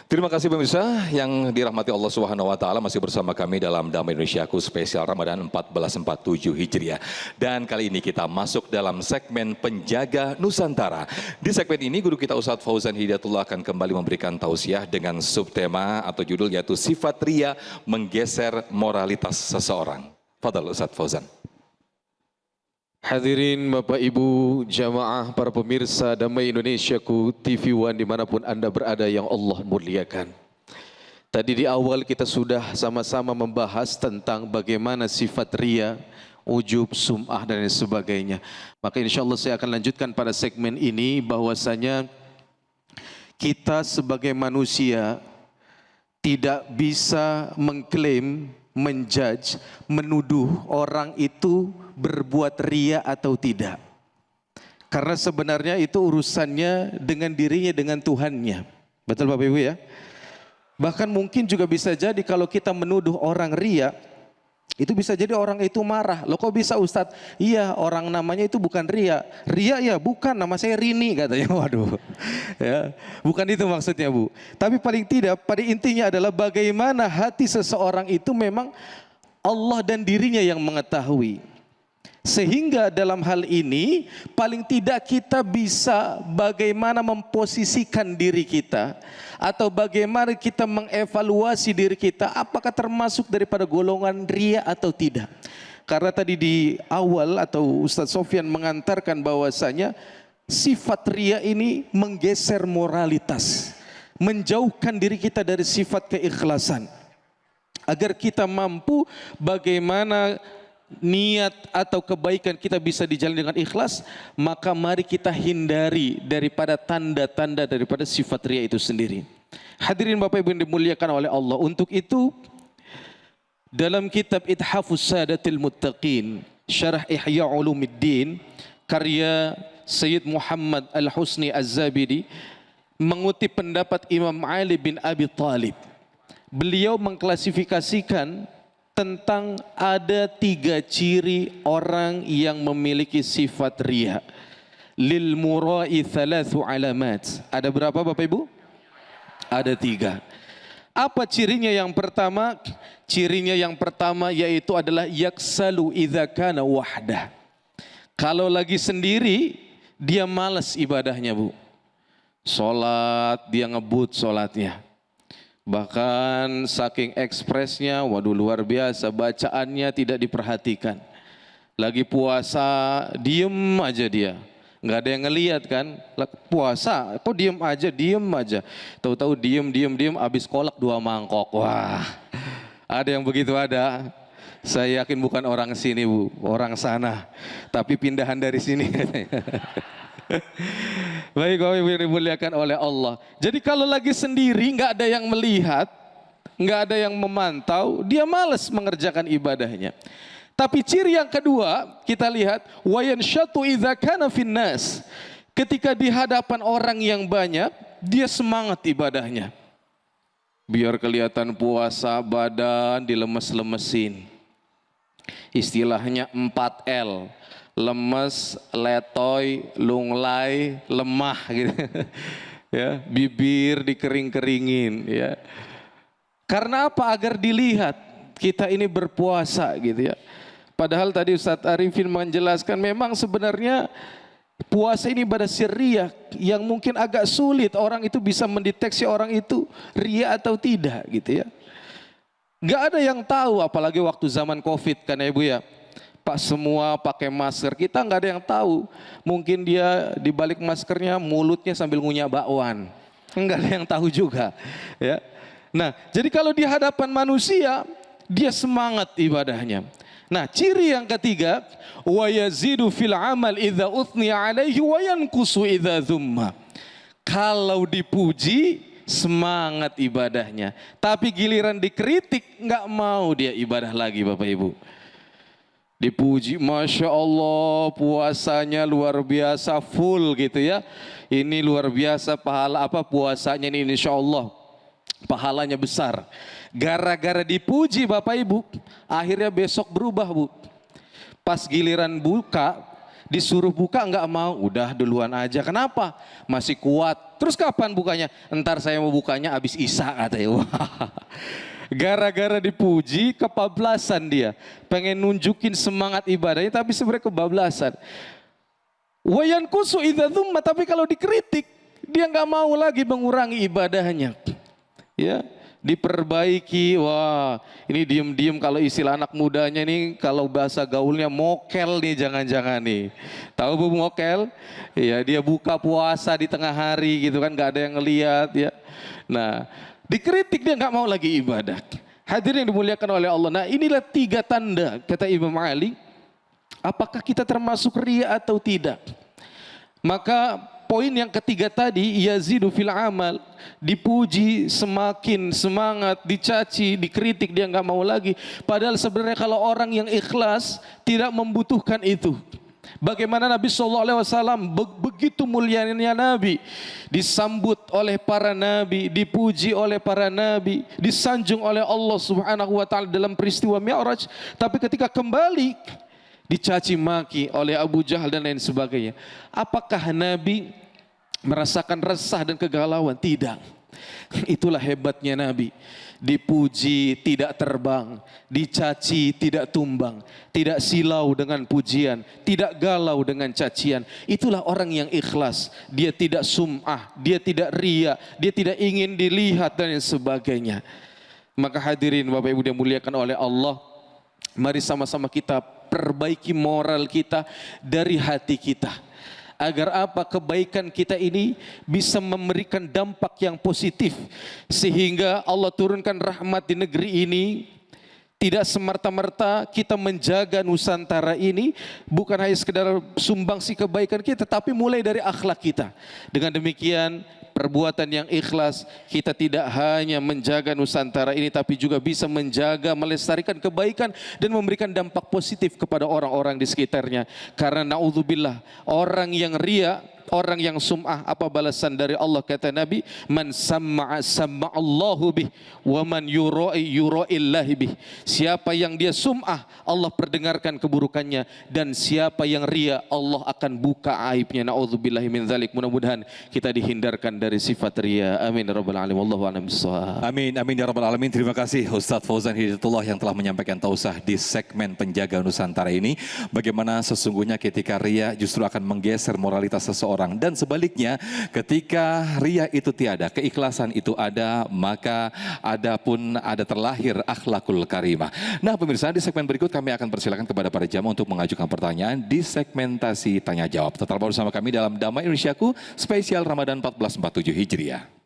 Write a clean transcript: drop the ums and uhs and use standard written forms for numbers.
Terima kasih pemirsa yang dirahmati Allah Subhanahu wa taala, masih bersama kami dalam Damai Indonesiaku spesial Ramadan 1447 Hijriah. Dan kali ini kita masuk dalam segmen Penjaga Nusantara. Di segmen ini guru kita Ustadz Fauzan Hidayatullah akan kembali memberikan tausiah dengan subtema atau judul yaitu sifat ria menggeser moralitas seseorang. Fadhal Ustadz Fauzan. Hadirin Bapak Ibu, jamaah para pemirsa Damai Indonesiaku TV One dimanapun Anda berada yang Allah muliakan. Tadi di awal kita sudah sama-sama membahas tentang bagaimana sifat ria, ujub, sum'ah dan lain sebagainya. Maka insya Allah saya akan lanjutkan pada segmen ini bahwasanya kita sebagai manusia tidak bisa mengklaim, menjudge, menuduh orang itu berbuat ria atau tidak. Karena sebenarnya itu urusannya dengan dirinya, dengan Tuhannya. Betul Bapak Ibu ya? Bahkan mungkin juga bisa jadi kalau kita menuduh orang ria, itu bisa jadi orang itu marah. Loh kok bisa Ustadz? Iya, orang namanya itu bukan ria. Ria ya bukan, nama saya Rini katanya. Waduh. Ya, bukan itu maksudnya Bu. Tapi paling tidak pada intinya adalah bagaimana hati seseorang itu memang Allah dan dirinya yang mengetahui. Sehingga dalam hal ini paling tidak kita bisa bagaimana memposisikan diri kita atau bagaimana kita mengevaluasi diri kita apakah termasuk daripada golongan ria atau tidak. Karena tadi di awal atau Ustadz Sofyan mengantarkan bahwasanya sifat ria ini menggeser moralitas, menjauhkan diri kita dari sifat keikhlasan. Agar kita mampu bagaimana niat atau kebaikan kita bisa dijalani dengan ikhlas, maka mari kita hindari daripada tanda-tanda daripada sifat ria itu sendiri. Hadirin Bapak Ibu yang dimuliakan oleh Allah, untuk itu dalam kitab Ithafus Sadatil Muttaqin Syarah Ihya Ulumuddin karya Sayyid Muhammad Al-Husni Az-Zabidi mengutip pendapat Imam Ali bin Abi Thalib. Beliau mengklasifikasikan tentang ada 3 ciri orang yang memiliki sifat ria. Lil mura'i 3 alamat. Ada berapa Bapak Ibu? Ada 3. Apa cirinya yang pertama? Cirinya yang pertama yaitu adalah yaksalu idza kana wahdah. Kalau lagi sendiri dia malas ibadahnya Bu. Salat dia ngebut salatnya. Bahkan saking ekspresnya, waduh luar biasa, bacaannya tidak diperhatikan. Lagi puasa, diem aja dia. Nggak ada yang ngelihat kan, puasa, kok diem aja. Tahu-tahu diem, habis kolak 2 mangkok. Wah, ada yang begitu ada. Saya yakin bukan orang sini Bu, orang sana. Tapi pindahan dari sini katanya. Baik Bapak Ibu yang dimuliakan oleh Allah. Jadi kalau lagi sendiri nggak ada yang melihat, nggak ada yang memantau, dia malas mengerjakan ibadahnya. Tapi ciri yang kedua kita lihat wayansyatu idza kana finnas. Ketika di hadapan orang yang banyak, dia semangat ibadahnya. Biar kelihatan puasa, badan dilemes-lemesin. Istilahnya 4L. Lemes, letoy, lunglai, lemah gitu. Ya, bibir dikering-keringin ya. Karena apa? Agar dilihat kita ini berpuasa gitu ya. Padahal tadi Ustadz Arifin menjelaskan memang sebenarnya puasa ini ibadah sirriyah yang mungkin agak sulit orang itu bisa mendeteksi orang itu ria atau tidak gitu ya. Nggak ada yang tahu apalagi waktu zaman Covid kan ya Ibu ya. Pak semua pakai masker, kita nggak ada yang tahu. Mungkin dia di balik maskernya mulutnya sambil ngunyah bakwan, nggak ada yang tahu juga. Ya. Nah, jadi kalau di hadapan manusia dia semangat ibadahnya. Nah, ciri yang ketiga, wa yazidu fil amal idza uthni alaihi wa yanqusu idza dzumma. Kalau dipuji semangat ibadahnya, tapi giliran dikritik nggak mau dia ibadah lagi Bapak Ibu. Dipuji, Masya Allah puasanya luar biasa full gitu ya. Ini luar biasa pahala apa puasanya ini insya Allah pahalanya besar. Gara-gara dipuji Bapak Ibu, akhirnya besok berubah Bu. Pas giliran buka, Disuruh buka nggak mau, udah duluan aja. Kenapa? Masih kuat. Terus kapan bukanya? Entar saya mau bukanya habis Isya katanya. Wah. Gara-gara dipuji kebablasan dia. Pengen nunjukin semangat ibadahnya tapi sebenarnya kebablasan. Wayan kusu idza dzumma, tapi kalau dikritik dia nggak mau lagi mengurangi ibadahnya. Ya, diperbaiki. Wah, ini diem-diem kalau istilah anak mudanya nih, kalau bahasa gaulnya mokel nih, jangan-jangan nih. Tahu Bu mokel? Ya, dia buka puasa di tengah hari gitu kan, nggak ada yang ngelihat ya. Nah, dikritik dia nggak mau lagi ibadah. Hadirin yang dimuliakan oleh Allah. Nah, inilah 3 tanda kata Imam Ali. Apakah kita termasuk riya atau tidak? Maka poin yang ketiga tadi, yazidu fil amal, dipuji semakin semangat, dicaci, dikritik dia nggak mau lagi. Padahal sebenarnya kalau orang yang ikhlas tidak membutuhkan itu. Bagaimana Nabi SAW begitu mulianya Nabi, disambut oleh para nabi, dipuji oleh para nabi, disanjung oleh Allah Subhanahu wa taala dalam peristiwa Mi'raj, tapi ketika kembali dicaci maki oleh Abu Jahal dan lain sebagainya. Apakah Nabi merasakan resah dan kegalauan? Tidak. Itulah hebatnya Nabi. Dipuji tidak terbang, dicaci tidak tumbang, tidak silau dengan pujian, tidak galau dengan cacian. Itulah orang yang ikhlas. Dia tidak sum'ah, dia tidak riya, dia tidak ingin dilihat dan lain sebagainya. Maka hadirin Bapak Ibu yang dimuliakan oleh Allah, mari sama-sama kita perbaiki moral kita dari hati kita. Agar apa? Kebaikan kita ini bisa memberikan dampak yang positif. Sehingga Allah turunkan rahmat di negeri ini. Tidak semerta-merta kita menjaga Nusantara ini bukan hanya sekedar sumbangsi kebaikan kita, tapi mulai dari akhlak kita. Dengan demikian, perbuatan yang ikhlas, kita tidak hanya menjaga Nusantara ini, tapi juga bisa menjaga, melestarikan kebaikan dan memberikan dampak positif kepada orang-orang di sekitarnya. Karena naudzubillah, orang yang riya, orang yang sum'ah, apa balasan dari Allah? Kata Nabi, man samma'a samma'allahu bih, wa man yura'i yura'illahi bih. Siapa yang dia sum'ah, Allah perdengarkan keburukannya, dan siapa yang riya, Allah akan buka aibnya. Naudzubillahi min dzalik. Mudah-mudahan kita dihindarkan dari sifat riya. Amin ya rabbal alamin. Wallahu a'lam bissawab. Amin, amin ya rabbal alamin. Terima kasih Ustadz Fauzan Hidayatullah yang telah menyampaikan tausah di segmen Penjaga Nusantara ini. Bagaimana sesungguhnya ketika riya justru akan menggeser moralitas seseorang. Dan sebaliknya, ketika riya itu tiada, keikhlasan itu ada, maka ada terlahir akhlakul karimah. Nah pemirsa, di segmen berikut kami akan persilakan kepada para jamaah untuk mengajukan pertanyaan di segmentasi tanya jawab. Tetap bersama kami dalam Damai Indonesiaku spesial Ramadan 1447 Hijriah.